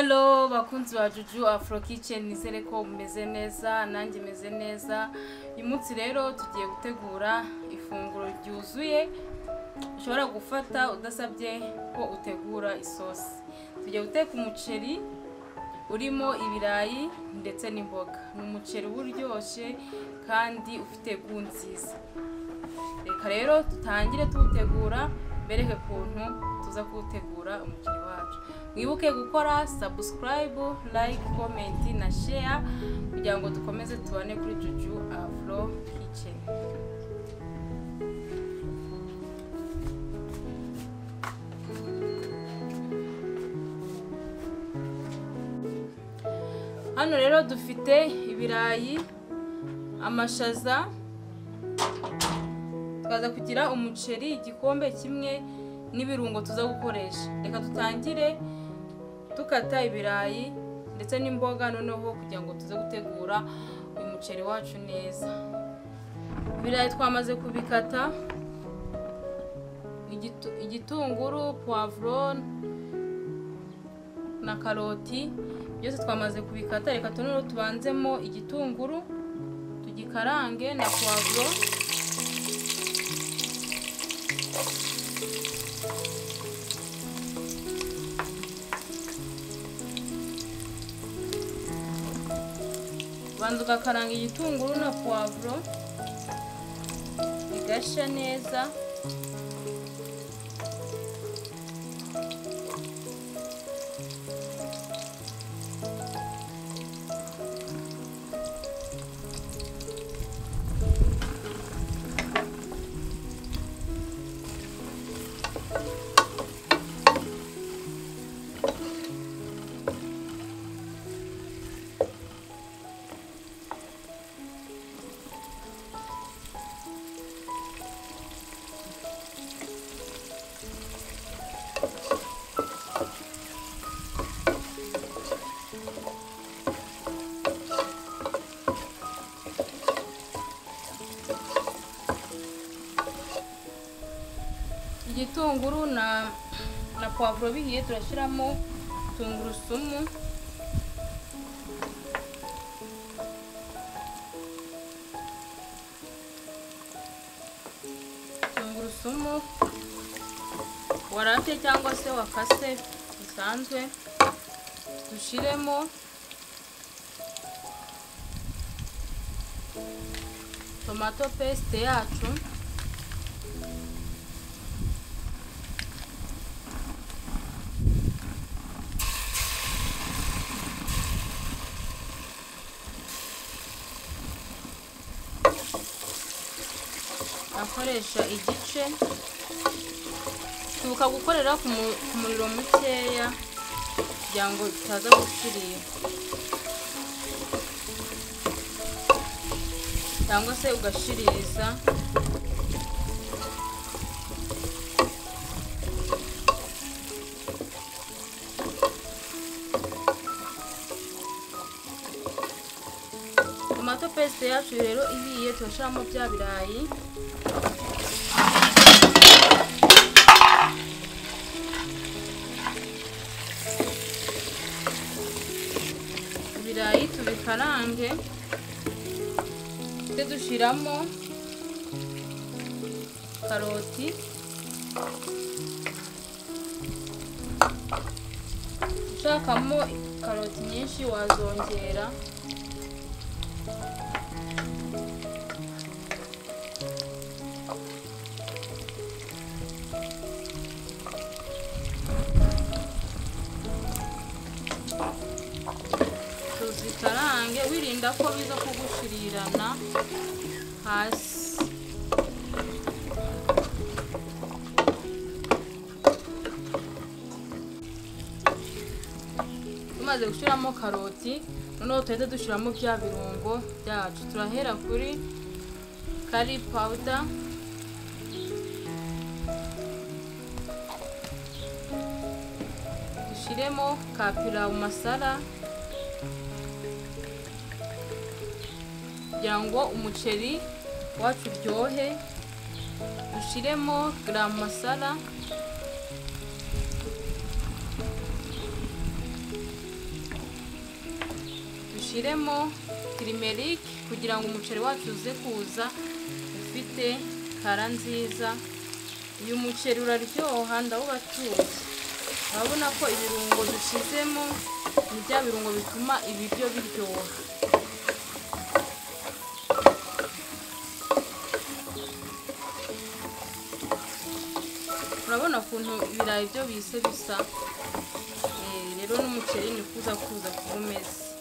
Hello bakunzi ba Juju Afro Kitchen, nizere ko mumeze neza nanjye meze neza. Uyu munsi rero tugiye gutegura ifunguro ryuzuye ushobora gufata udasabye ko utegura isosi. Tugiye guteka umuceri urimo ibirayi ndetse n'imboga. Ni umuceri uryoshye kandi ufite gu nziza. Reka rero tutangire tuwutegura, bereke kuntu tuza kuwutegura umuceri wacu. Mwibuke gukora subscribe, like, comment na share kugira ngo dukomeze tubane kuri Juju Afro Kitchen. Hano rero dufite ibirayi, amashaza, tukaza kugira umuceri igikombe kimwe n'ibirungo tuza gukoresha. Reka tutangire tukata ibirayi ndetse n'imboga noneho kugira ngo tuze gutegura uyu muceri wacu neza. Ibirayi twamaze kubikata, igitunguru, poivron na karoti byose twamaze kubikata. Reka noneho tubanzemo igitunguru tugikarange na poivron. Banza ugakaranga igitunguru na poivron bigasha neza. Igitunguru na poivron bihiye, turashiramo tungurusumu, warate cyangwa se wakase bisanzwe. Dushiremo tomato paste yacu, akoresha igice. Tuka gukorera ku muriro mukeya kugira ngo bitaza gushirira cyangwa se ugashiririza. Tomato paste yacu rero ihiye, turashiramo bya birayi. Ibirayi tubikarange, dushiramo karoti, ushakamo karoti nyinshi wazongera. Tuzikarange wirinda ko biza kugushirirana hasi. Tumaze gushiramo karoti, noneho tuhita dushiramo bya birungo byacu. Turahera kuri curry powder, dushiremo ka pilau masala kugira ngo umuceri wacu uryohe. Dushiremo garam masala, dushiremo turmeric kugira ngo umuceri wacu uze kuza ufite kara nziza. Uyu muceri uraryoha ndawubatuye. Urabona ko ibirungo dushizemo ni bya birungo bituma ibiryo biryoha. Urabona ukuntu ibirayi byo bise bisa. Rero n'umuceri ni kuza kumeze.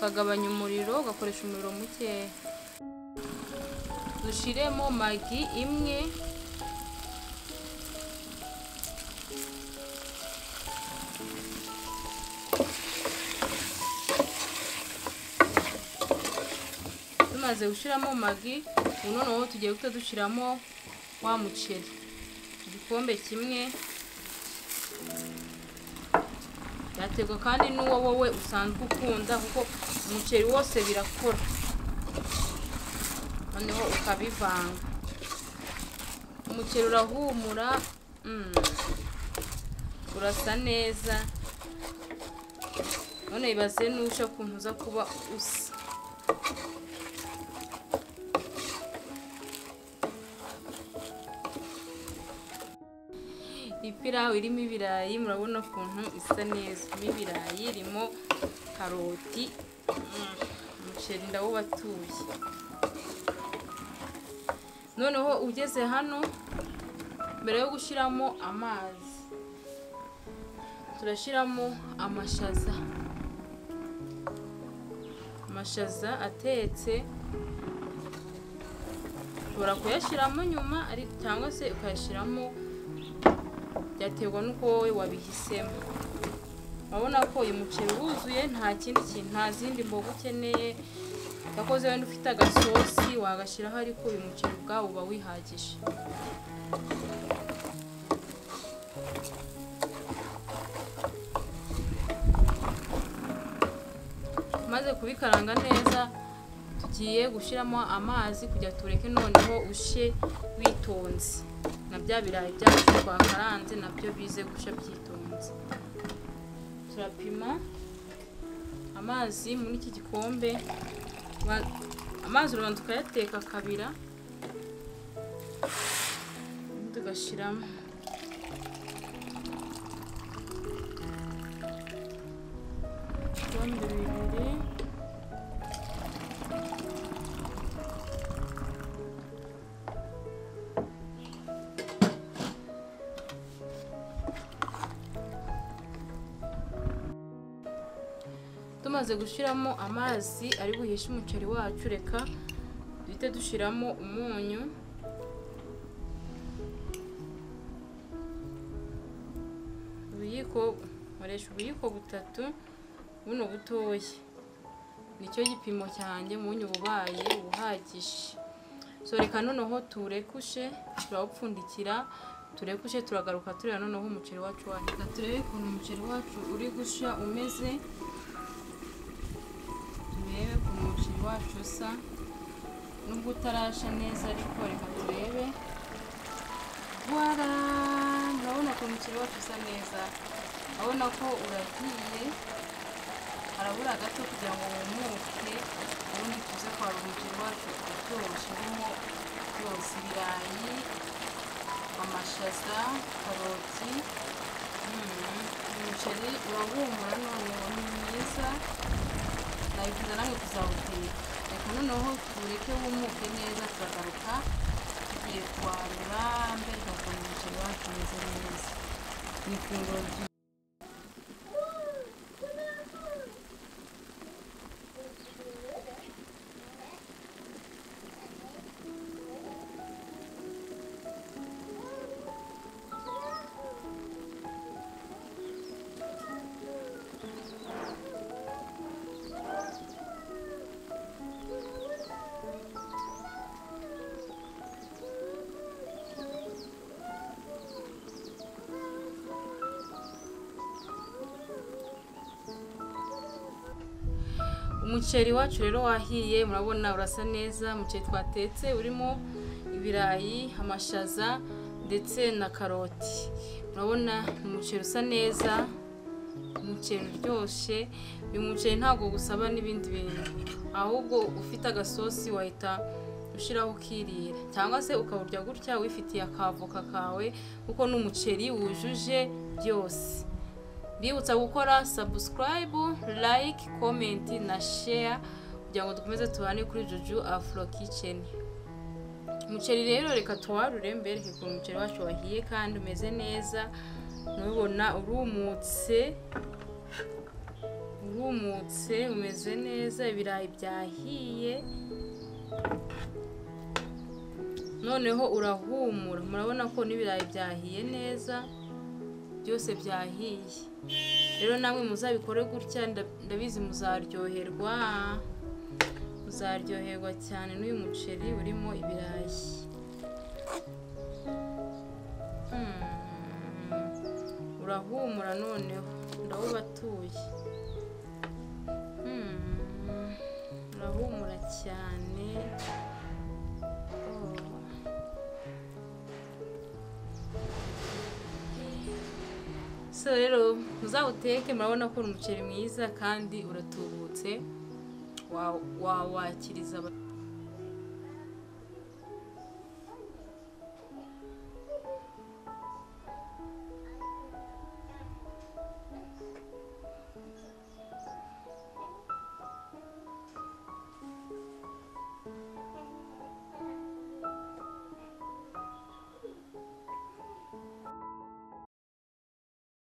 Kagabanya umuriro, gakoresha umuriro muke. Dushiremo magi imwe. Tumaze gushiramo magi, noneho tugiye guhita dushiramo wa muceri. Igikombe kimwe. Yategwa kandi n'uwo wowe usanzwe ukunda kuko umuceri wose birakora. Noneho ukabivanga. Umuceri urahumura, urasa neza. None ibaze nusha kuntu uza kuba usa. Ipirawu irimo ibirayi, murabona ukuntu isa neza. Irimo ibirayi, irimo karoti. Umuceri ndawubatuye. Noneho ugeze hano, mbere yo gushiramo amazi, turashiramo amashaza. Amashaza atetse ushobora kuyashiramo nyuma cyangwa se ukayashiramo, byaterwa nuko wowe wabihisemo. Urabona ko uyu muceri wuzuye, nta kindi kintu, nta zindi mboga ukeneye. Yakoze wenda ufite agasosi wagashiraho, ariko uyu muceri ubwawo uba wihagije. Maze kubikaranga neza, tugiye gushiramo amazi kugira tureke noneho ushe witonze. Na bya birayi byacu twakaranze nabyo bize gusha byitonze. Turapima amazi muri iki gikombe. Amazi ubanza ukayateka kabira, tugashiramo. Ibikombe bibiri. Tumaze gushiramo amazi ari buhishe umuceri wacu, reka duhite dushiramo umunyu. Nkoresha ubuyiko butatu, buno butoya. Nicyo gipimo cyanjye, umunyu ubaye uhagije. So reka noneho turekushe, turawupfundikira, turekushe, turagaruka tureba noneho umuceri wacu wahiye. Reka turebe ukuntu umuceri wacu uri gusha umeze. Turebe ukuntu umuceri wacu usa, nubwo utarasha neza, ariko reka turebe. Voilà, urabona ko umuceri wacu usa neza. Urabona ko uragiye, harabura gato kugira ngo wumuke, ubundi tuze kwara umuceri wacu uryoshye, urimo byose: ibirayi, amashaza, karoti. Umuceri urahumura, noneho ni mwiza. Nabifuza namwe kuzawuteka. Reka noneho tureke wumuke neza, turagaruka tugiye kuwarura, mbere tukabona umuceri wacu umeze neza. Ni ifunguro ryiza. Umuceri wacu rero wahiye, murabona urasa neza. Umuceri twatetse urimo ibirayi, amashaza ndetse na karoti. Murabona umuceri usa neza, umuceri uryoshye. Uyu muceri ntabwo gusaba n'ibindi bintu, ahubwo ufite agasosi wahita ushiraho ukirira, cyangwa se ukawurya gutya wifitiye akavoka kawe, kuko n'umuceri wujuje byose. Bibutsa gukora subscribe, like, comment na share kugira ngo dukomeze tubane kuri Juju Afro Kitchen. Umuceri rero reka tuwarure mbere ko umuceri wacu wahiye kandi umeze neza. Nubona urumutse umeze neza, ibirayi byahiye. Noneho urahumura, murabona ko n'ibirayi byahiye neza, byose byahiye. Rero namwe muzabikore gutya, ndabizi muzaryoherwa cyane n'uyu muceri urimo ibirayi. Urahumura, noneho ndawubatuye. Urahumura cyane. So rero muzawuteke, murabona ko umuceri mwiza kandi uratubutse, wawakiriza